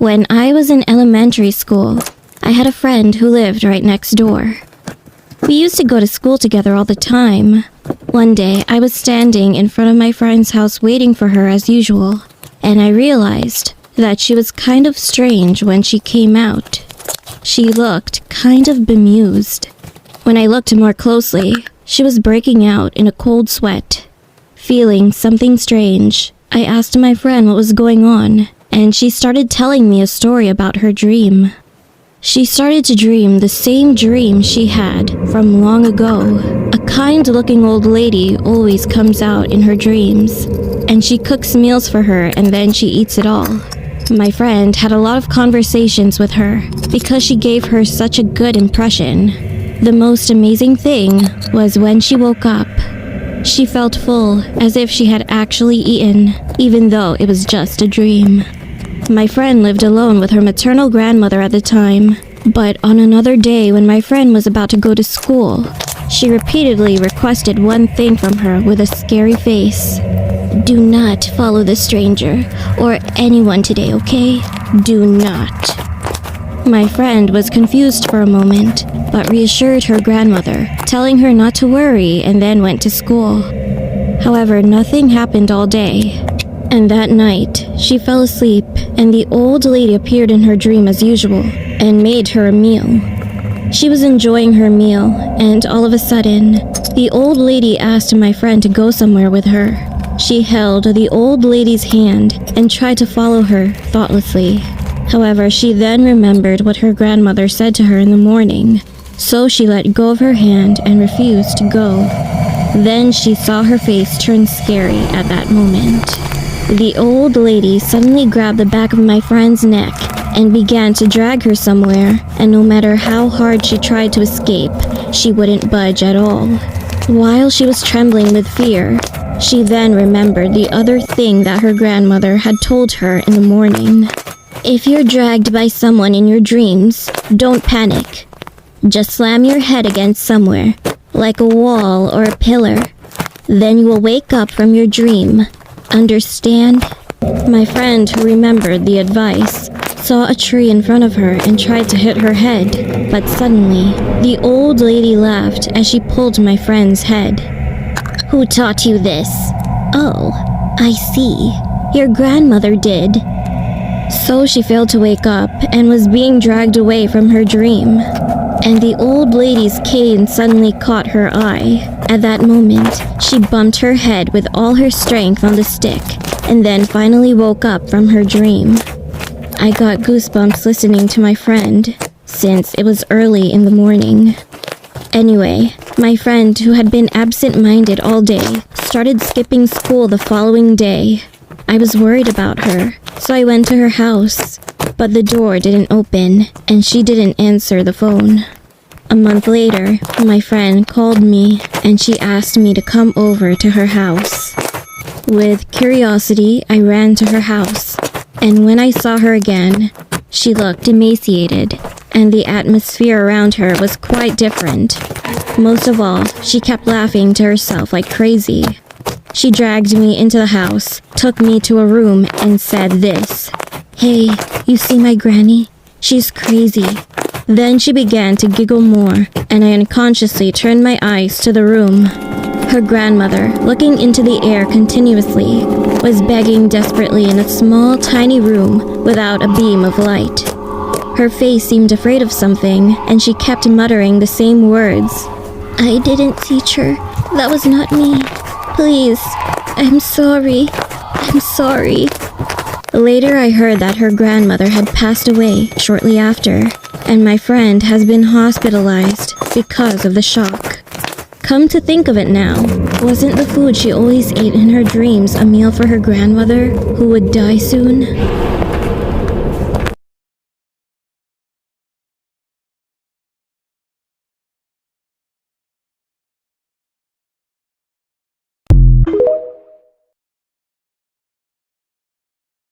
When I was in elementary school, I had a friend who lived right next door. We used to go to school together all the time. One day, I was standing in front of my friend's house waiting for her as usual, and I realized that she was kind of strange when she came out. She looked kind of bemused. When I looked more closely, she was breaking out in a cold sweat. Feeling something strange, I asked my friend what was going on, and she started telling me a story about her dream. She started to dream the same dream she had from long ago. A kind-looking old lady always comes out in her dreams, and she cooks meals for her and then she eats it all. My friend had a lot of conversations with her because she gave her such a good impression. The most amazing thing was when she woke up, she felt full, as if she had actually eaten, even though it was just a dream. My friend lived alone with her maternal grandmother at the time, but on another day when my friend was about to go to school, she repeatedly requested one thing from her with a scary face. "Do not follow the stranger or anyone today, okay? Do not." My friend was confused for a moment, but reassured her grandmother, telling her not to worry, and then went to school. However, nothing happened all day. And that night, she fell asleep, and the old lady appeared in her dream as usual, and made her a meal. She was enjoying her meal, and all of a sudden, the old lady asked my friend to go somewhere with her. She held the old lady's hand and tried to follow her thoughtlessly. However, she then remembered what her grandmother said to her in the morning, so she let go of her hand and refused to go. Then she saw her face turn scary at that moment. The old lady suddenly grabbed the back of my friend's neck and began to drag her somewhere, and no matter how hard she tried to escape, she wouldn't budge at all. While she was trembling with fear, she then remembered the other thing that her grandmother had told her in the morning. If you're dragged by someone in your dreams, don't panic. Just slam your head against somewhere, like a wall or a pillar. Then you will wake up from your dream. Understand? My friend, who remembered the advice, saw a tree in front of her and tried to hit her head, but suddenly, the old lady laughed as she pulled my friend's head. "Who taught you this?" "Oh, I see. Your grandmother did." So she failed to wake up and was being dragged away from her dream. And the old lady's cane suddenly caught her eye. At that moment, she bumped her head with all her strength on the stick, and then finally woke up from her dream. I got goosebumps listening to my friend, since it was early in the morning. Anyway, my friend, who had been absent-minded all day, started skipping school the following day. I was worried about her, so I went to her house, but the door didn't open, and she didn't answer the phone. A month later, my friend called me, and she asked me to come over to her house. With curiosity, I ran to her house, and when I saw her again, she looked emaciated, and the atmosphere around her was quite different. Most of all, she kept laughing to herself like crazy. She dragged me into the house, took me to a room, and said this: "Hey, you see my granny? She's crazy." Then she began to giggle more, and I unconsciously turned my eyes to the room. Her grandmother, looking into the air continuously, was begging desperately in a small, tiny room without a beam of light. Her face seemed afraid of something, and she kept muttering the same words. "I didn't teach her. That was not me. Please, I'm sorry. I'm sorry." Later, I heard that her grandmother had passed away shortly after, and my friend has been hospitalized because of the shock. Come to think of it now, wasn't the food she always ate in her dreams a meal for her grandmother, who would die soon?